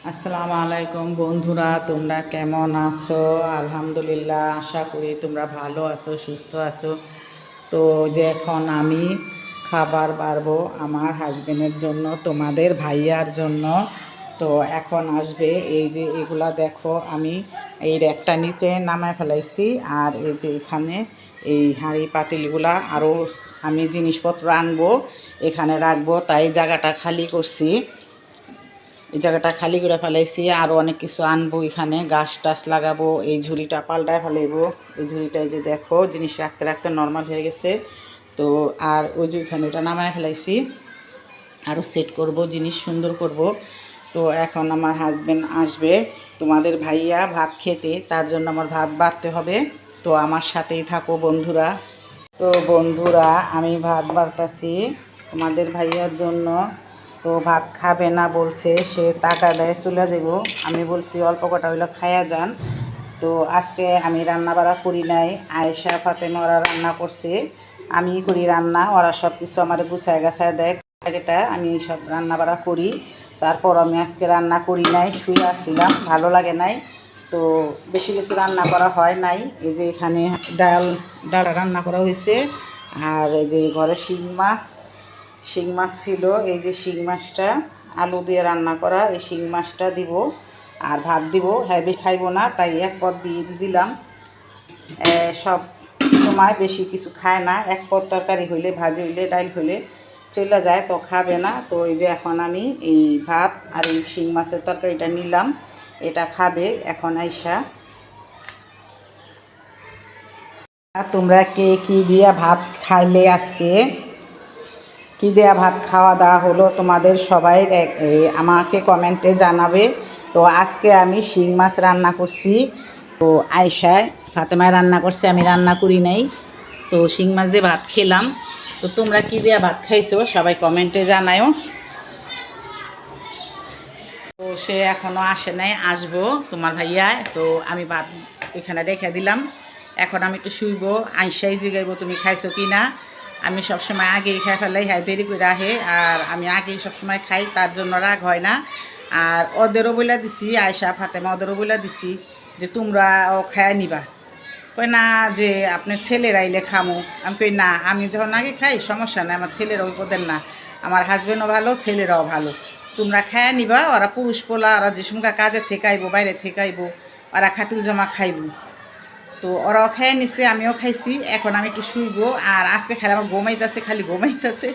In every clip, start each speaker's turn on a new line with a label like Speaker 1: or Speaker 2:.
Speaker 1: আসসালামু আলাইকুম বন্ধুরা, তোমরা কেমন আছো? আলহামদুলিল্লাহ, আশা করি তোমরা ভালো আছো, সুস্থ আছো। তো যে এখন আমি খাবার বাড়বো আমার হাজবেন্ডের জন্য, তোমাদের ভাইয়ার জন্য। তো এখন আসবে এই যে এগুলা দেখো, আমি এই র্যাকটা নিচে নামায় ফেলাইছি। আর এই যে এখানে এই হাঁড়ি পাতিলগুলা আরও আমি জিনিসপত্র আনবো, এখানে রাখবো, তাই জায়গাটা খালি করছি। এই জায়গাটা খালি করে ফেলাইছি। আরও অনেক কিছু আনবো, এখানে গাছ টাছ লাগাবো। এই ঝুড়িটা পাল্টায় ফেলাইবো। এই ঝুড়িটাই যে দেখো জিনিস রাখতে রাখতে নর্মাল হয়ে গেছে। তো আর ওই যে ওইখানে ওটা নামায় ফেলাইছি, আরও সেট করব, জিনিস সুন্দর করব। তো এখন আমার হাজবেন্ড আসবে, তোমাদের ভাইয়া ভাত খেতে, তার জন্য আমার ভাত বাড়তে হবে। তো আমার সাথেই থাকো বন্ধুরা। তো বন্ধুরা, আমি ভাত বাড়তাছি তোমাদের ভাইয়ার জন্য। তো ভাত খাবে না বলছে, সে টাকা দেয় চলে যাব। আমি বলছি অল্প কটা হইলো খাইয়া যান। তো আজকে আমি রান্না বাড়া করি নাই, আয়েশা ফাতেমা ওরা রান্না করছে। আমি করি রান্না, ওরা সব কিছু আমার গুছায় গাছায় দেয়। এটা আমি সব রান্না বাড়া করি। তারপর আমি আজকে রান্না করি নাই, শুয়ে আসছিলাম, ভালো লাগে নাই। তো বেশি কিছু রান্না করা হয় নাই। এই যে এখানে ডাল রান্না করা হয়েছে। আর এই যে ঘরে শিং মাছ ছিল, এই যে শিং মাছটা আলু দিয়ে রান্না করা, এই শিং মাছটা দিব। আর ভাত দিব, হেভি খাইব না, তাই এক পদ দিয়ে দিলাম। সব সময় বেশি কিছু খায় না, এক পদ তরকারি হইলে, ভাজি হইলে, ডাল হইলে চলে যায়, তো খাবে না। তো এই যে এখন আমি এই ভাত আর এই শিং মাছের তরকারিটা নিলাম, এটা খাবে এখন আইসা। আর তোমরা কে কী দিয়া ভাত খাইলে আজকে? কী দেয়া ভাত খাওয়া দাওয়া হলো তোমাদের সবাই আমাকে কমেন্টে জানাবে। তো আজকে আমি শিং মাছ রান্না করছি। তো আয়েশায় ফাতেমায় রান্না করছে, আমি রান্না করি নাই। তো শিং মাছ দিয়ে ভাত খেলাম। তো তোমরা কী দেয়া ভাত খাইছো সবাই কমেন্টে জানায়ও। তো সে এখনও আসে নাই, আসবো তোমার ভাইয়া। তো আমি ভাত ওইখানে রেখে দিলাম। এখন আমি একটু শুইব, আইসাই জিগাইব তুমি খাইছো কি না। আমি সবসময় আগেই খাই ফেলাই, হ্যাঁ দেরি করে আহে, আর আমি আগেই সবসময় খাই, তার জন্য রাগ হয় না। আর ওদেরও বইলা দিছি, আয়সা ফাতেমা ওদেরও বইলা দিছি যে তোমরা ও খায় নিবা। কই না যে আপনার ছেলেরা আইলে খামো। আমি কই না, আমি যখন আগে খাই সমস্যা নাই, আমার ছেলেরা ওই পদের না, আমার হাজবেন্ডও ভালো, ছেলেরাও ভালো। তোমরা খায় নিবা, ওরা পুরুষ পোলা, ওরা যে সময় কাজের থেকে আইবো, বাইরে থেকে আইবো, ওরা খাতিল জমা খাইব। তো ওরাও খাইয়ে নিছে, আমিও খাইছি। এখন আমি একটু শুইবো। আর আজকে খালি আমার ঘুমাইতেছে, খালি ঘুমাইতেছে,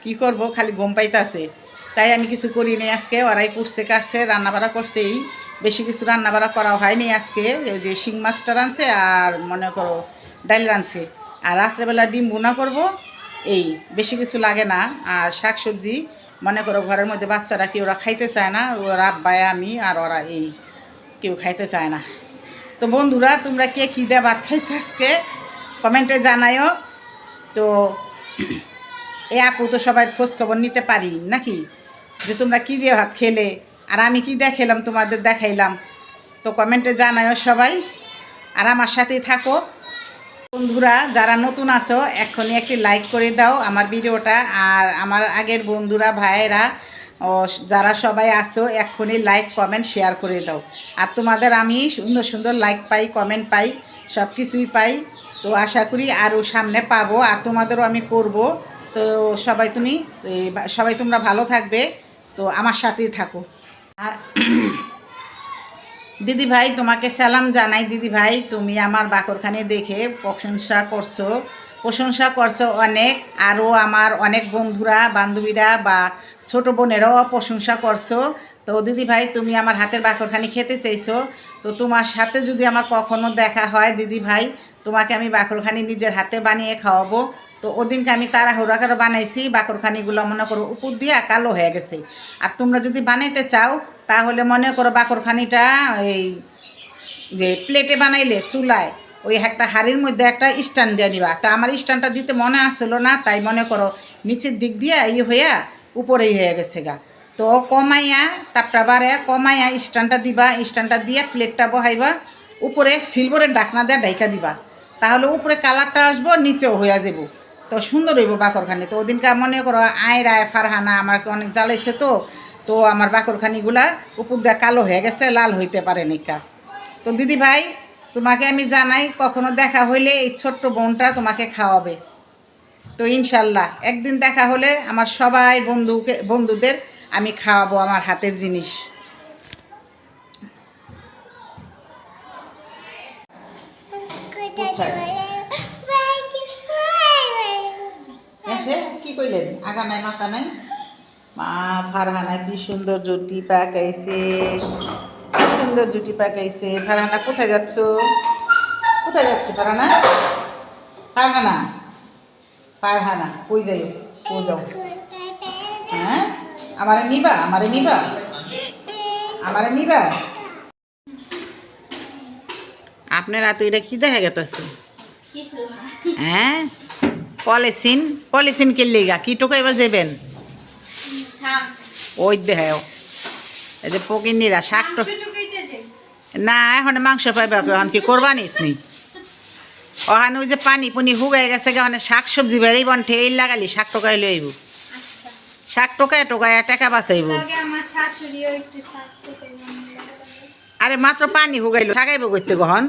Speaker 1: কি করব, খালি ঘুম পাইতেছে। তাই আমি কিছু করি নি আজকে, ওরাই করছে কাটছে, রান্নাবাড়া করছে। এই বেশি কিছু রান্নাবাড়া করা হয়নি আজকে। ওই যে শিং মাছটা রাঁধছে, আর মনে করো ডাল রাঁধছে, আর রাত্রেবেলা ডিম ভুনা করব। এই বেশি কিছু লাগে না। আর শাক সবজি মনে করো ঘরের মধ্যে বাচ্চারা কি ওরা খাইতে চায় না, ওরা আব্বায় আমি আর ওরা এই কেউ খাইতে চায় না। তো বন্ধুরা, তোমরা কে কী দিয়ে ভাত খাইছো আজকে কমেন্টে জানায়ও। তো এই আপু তো সবাই খোঁজ খবর নিতে পারি নাকি, যে তোমরা কী দিয়ে ভাত খেলে, আর আমি কী দিয়ে খেলাম তোমাদের দেখাইলাম। তো কমেন্টে জানায়ও সবাই, আর আমার সাথেই থাকো। বন্ধুরা যারা নতুন আছো এখনই একটি লাইক করে দাও আমার ভিডিওটা। আর আমার আগের বন্ধুরা ভাইয়েরা ও যারা সবাই আছো এখনই লাইক কমেন্ট শেয়ার করে দাও। আর তোমাদের আমি সুন্দর সুন্দর লাইক পাই, কমেন্ট পাই, সব কিছুই পাই। তো আশা করি আরও সামনে পাবো, আর তোমাদেরও আমি করব। তো সবাই তোমরা ভালো থাকবে। তো আমার সাথেই থাকো। আর দিদি ভাই তোমাকে সালাম জানাই। দিদি ভাই তুমি আমার বাকরখানি দেখে প্রশংসা করছো অনেক। আরও আমার অনেক বন্ধুরা বান্ধবীরা বা ছোট বোনেরাও প্রশংসা করছো। তো দিদি ভাই তুমি আমার হাতের বাকরখানি খেতে চাইছো, তো তোমার সাথে যদি আমার কখনো দেখা হয় দিদি ভাই, তোমাকে আমি বাকরখানি নিজের হাতে বানিয়ে খাওয়াবো। তো ওদিনকে আমি তাড়াহুড়া করে বানাইছি, বাকরখানিগুলো মনে করো উপর দিয়ে কালো হয়ে গেছে। আর তোমরা যদি বানাইতে চাও তাহলে মনে করো বাকরখানিটা এই যে প্লেটে বানাইলে চুলায় ওই একটা হাঁড়ির মধ্যে একটা স্ট্যান্ড দিয়ে নিবা। তা আমার স্ট্যান্ডটা দিতে মনে আসছিলো না, তাই মনে করো নিচের দিক দিয়ে হইয়া উপরেই হয়ে গেছে গা। তো কমাইয়া তাপটা বাড়ে কমাইয়া স্ট্যান্ডটা দিবা, স্ট্যান্ডটা দিয়ে প্লেটটা বহাইবা, উপরে সিলভারের ডাকনা দিয়ে ডাইকা দিবা, তাহলে উপরে কালারটা আসবো, নিচেও হইয়া যাব। তো সুন্দর হইব বাকরখানি। তো ওদিনকে মনে করো আয় রায় ফারহানা আমাকে অনেক জ্বালাইছে। তো তো আমার বাকরখানিগুলা উপর দিয়ে কালো হয়ে গেছে, লাল হইতে পারে নিকা। তো দিদি ভাই তোমাকে আমি জানাই, কখনো দেখা হইলে এই ছোট্ট বোনটা তোমাকে খাওয়াবে। তো ইনশাল্লাহ একদিন দেখা হলে আমার সবাই বন্ধুদের আমি খাওয়াবো আমার হাতের জিনিস। এসে কি কইলেন, আগা নাই মাথা নাই। মা ফারহানা কি সুন্দর জুটি পাকাইছে, কি সুন্দর জুটি পাকাইছে। ফারহানা কোথায় যাচ্ছ, কোথায় যাচ্ছে ফারহানা? ফারহানা, ফারহানা কই যাই, কই যাও? হ্যাঁ আমারে নিবা, আমারে নিবা, আমারে নিবা। আপনারা তো এটা কি দেখা গেছে? হ্যাঁ পলিসিন, পলিসিন কিনলে গা কি টোকা এবার যাবেন? ওই দেহ এই যে পকিনিরা শাক না, এখন মাংস পাইবে, এখন কি কোরবানিত নেই। ওখানে ওই যে পানি পুনি হুগাই গেছে, ওখানে শাক সবজি বেড়েই বন ঠেই লাগালি শাক টোকাই লইব, শাক টোকায় টোকায় টাকা বাঁচাইব। আরে মাত্র পানি হুগাইলো, শাকাইব করতে গহন।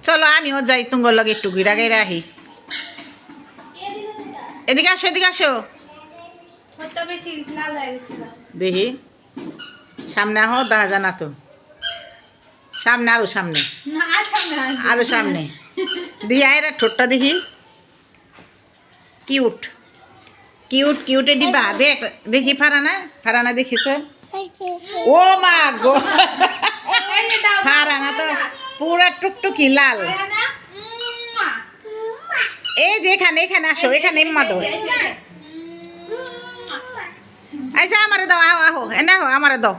Speaker 1: চলো আমিও যাই তুঙ্গর লগে একটু ঘুরা গাইরা আহি। এদিকে আসো, এদিকে আসো, দেখি সামনে আহ, দেখা জানা তো সামনে, আরো সামনে, আরো সামনে দেখি আয়রা ঠোঁটটা দেখি, কিউট কিউট কিউটে ডিবা দেখ, দেখি ফারানা, ফারানা দেখিস? ও মা গো, ফারানা তো পুরা টুকটুকি লাল। এই যে এখানে, এখানে আসো, এখানে ইম্মা দো, আচ্ছা আমারে দাও, আহো আহো এনে আহো, আমারে দাও,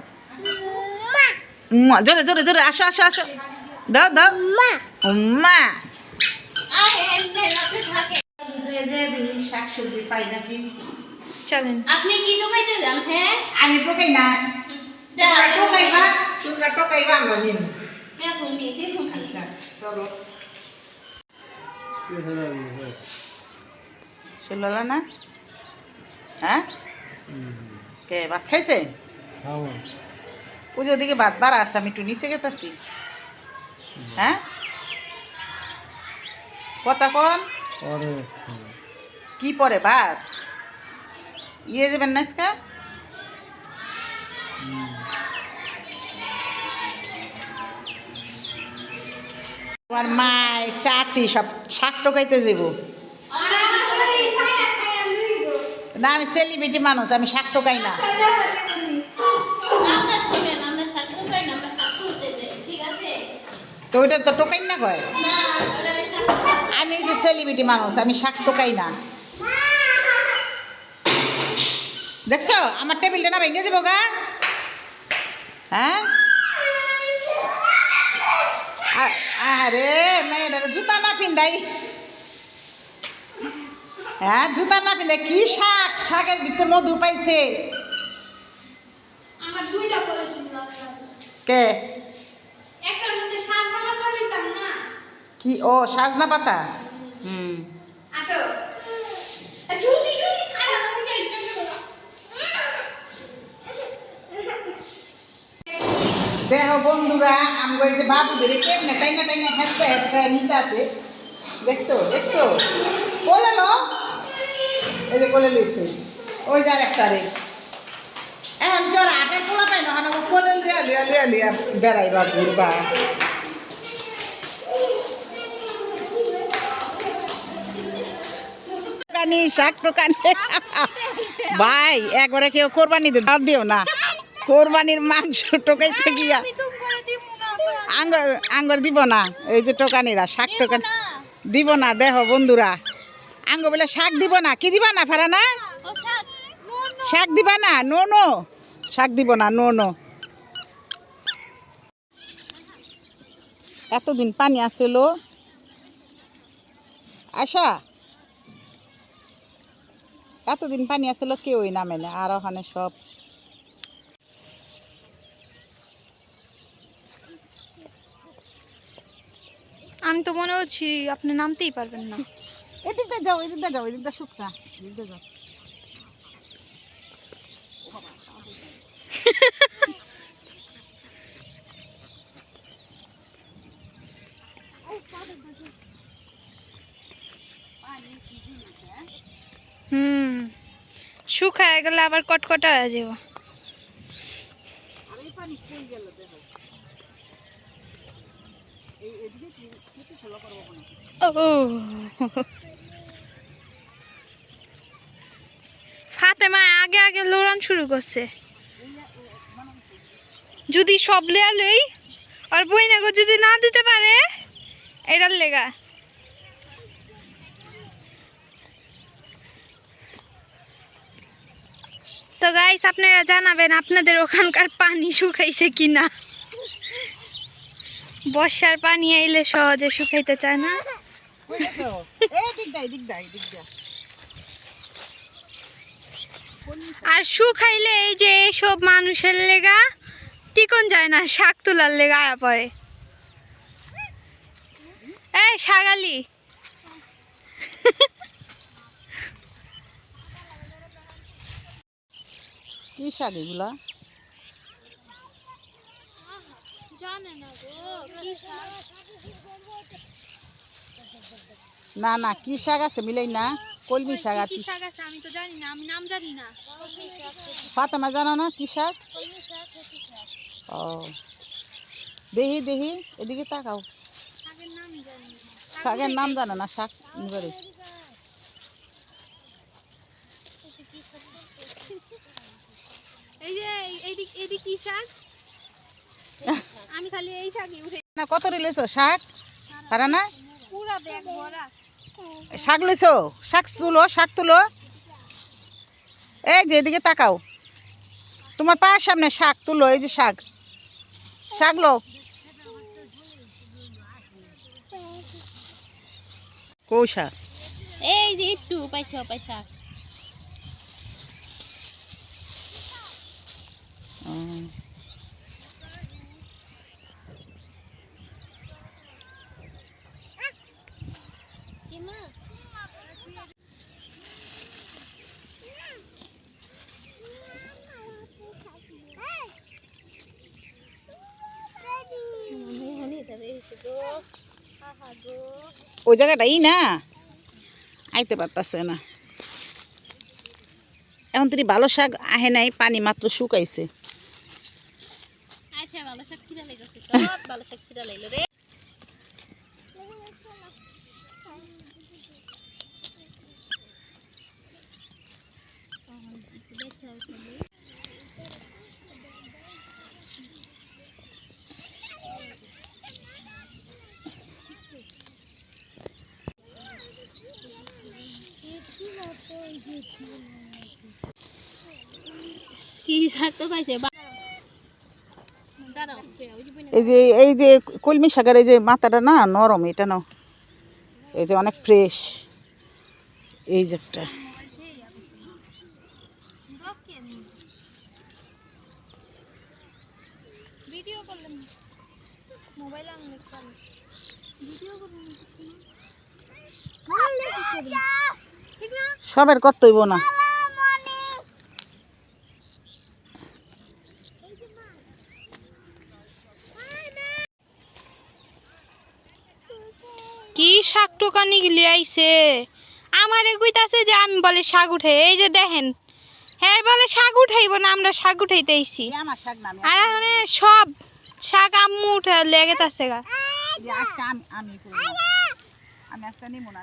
Speaker 1: জোরে জোরে জোরে আসো আসো আসো, দাও দাও উম্মা। শাক সবজি পাই নাকি? চলেন। আপনি কি টোকাইতে যান? হ্যাঁ আমি টোকাই না, টোকাইবা তোমরা টোকাইবা, আমরা নিব। আচ্ছা চলো, শুনলা না? হ্যাঁ কে ভাত খাইছে? ওই যে ওদিকে ভাত বাড়া আছে, আমি একটু নিচে গেতাছি। হ্যাঁ কথা কন কি পরে ভাত ইয়ে যাবেন না আজকা? তোমার মায় চাচি সব শাক টোকাইতে যাব না, আমি সেলিব্রিটি মানুষ, আমি শাক টোকাই না। তো ওইটা তো টোকাই না কয়, আমি হচ্ছে সেলিব্রিটি মানুষ, আমি শাক টোকাই না। দেখছো আমার টেবিলটা না ভেঙে যাবো গা? হ্যাঁ আরে মেয়েটা জুতা না পিন্দাই, হ্যাঁ জুতা না পিন্দাই কি শাক, শাকের ভিতরে মধু পাইছে। কে কি? ও সাজনা পাতা। হুম দেখো বন্ধুরা, আমি ওই যে বাবু বেড়ে কেমনে টাইনা টাইনা হেসতে হেসতে নিতে আছে, দেখছো দেখছো? কোলে লো, এই যে কোলে লইছে, ওই যার একটা রে এখন কি ওর আটে কোলা পাই না, কোলে লিয়া লিয়া লিয়া লিয়া বেড়াইবা ঘুরবা। শাক টোকানি ভাই একবারে কেউ কোরবানি দাও দিও না, কোরবানির মাংস টোকাইতে গিয়া আঙ্গর আঙ্গর দিব না। এই যে টোকানিরা শাক টোকানি দিব না, দেখো বন্ধুরা আঙ্গ বলে শাক দিব না। কি দিবা না ফারানা? শাক দিবা না? নো নো শাক দিব না, নো নো। এতদিন পানি আসছিল আশা, এতদিন পানি আসছিল কেউই নামে না, আর ওখানে সব
Speaker 2: আমি তো মনে হচ্ছে বলছি আপনি নামতেই পারবেন না।
Speaker 1: এদিকটা যাও, এদিকটা যাও, এদিকটা শুকনা, এদিকটা যাও।
Speaker 2: শুকায় গেলে আবার কটকটা হয়ে যাব। ফাতেমা আগে আগে লড়ান শুরু করছে। যদি সব লেয়া লই আর বইনাগো যদি না দিতে পারে এটার লেগা। তো গাইস আপনারা জানাবেন আপনাদের ওখানকার পানি শুকাইছে কিনা। বর্ষার পানি আইলে সহজে শুকাইতে চায় না। আর শুকাইলে এই যে এইসব মানুষের লেগা টিকন যায় না, শাক তোলার লেগা আয়া পড়ে। এই শাগালি
Speaker 1: কি শাক এগুলা? না না, কি শাক আছে মিলাই না, কলমি শাক। আর কি
Speaker 2: শাক আছে আমি তো জানি না, আমি নাম জানি না।
Speaker 1: ফাতেমা জানো না কি শাক? ও দেখি দেখি, এদিকে তাকাও। শাকের নাম জানো না? শাক নিবারে
Speaker 2: এই যে এইদিক কি শাক? আমি খালি এই শাকই উঠে
Speaker 1: না। কত লইছো শাক? পারা না,
Speaker 2: পুরা ব্যাগ ভরা
Speaker 1: শাক লইছো? শাক তুলো, শাক তুলো। এই যে এদিকে তাকাও, তোমার পায়ের সামনে শাক তুলো। এই যে শাক, শাক লো। কৌ শাক?
Speaker 2: এই যে একটু পাইছো পয়সা।
Speaker 1: ওই জায়গাটাই না আইতে পারতাছে না এখন। তুই ভালো শাক আহে নাই, পানি মাত্র শুকাইছে।
Speaker 2: আচ্ছা ভালো শাক ছিড়া লাইছে, সব ভালো শাক ছিড়া লাইলো রে। কি শাক তো কইছে
Speaker 1: এই যে কলমি শাকের এই যে মাথাটা না নরম, এটা নাও। এই যে অনেক ফ্রেশ। এই যে একটা
Speaker 2: ভিডিও করলাম, মোবাইল আনলে ভিডিও করলাম।
Speaker 1: সবের করতে হইব না।
Speaker 2: কি শাক টোকানি গিলি আইছে আমারে কইতাছে যে আমি বলে শাক উঠে। এই যে দেখেন, হ্যাঁ বলে শাক উঠাইব না, আমরা শাক উঠাইতে আইছি। আর এখন সব শাক আম্মু উঠে লেগে তাছে গা।
Speaker 1: আমি আজকে নিব না।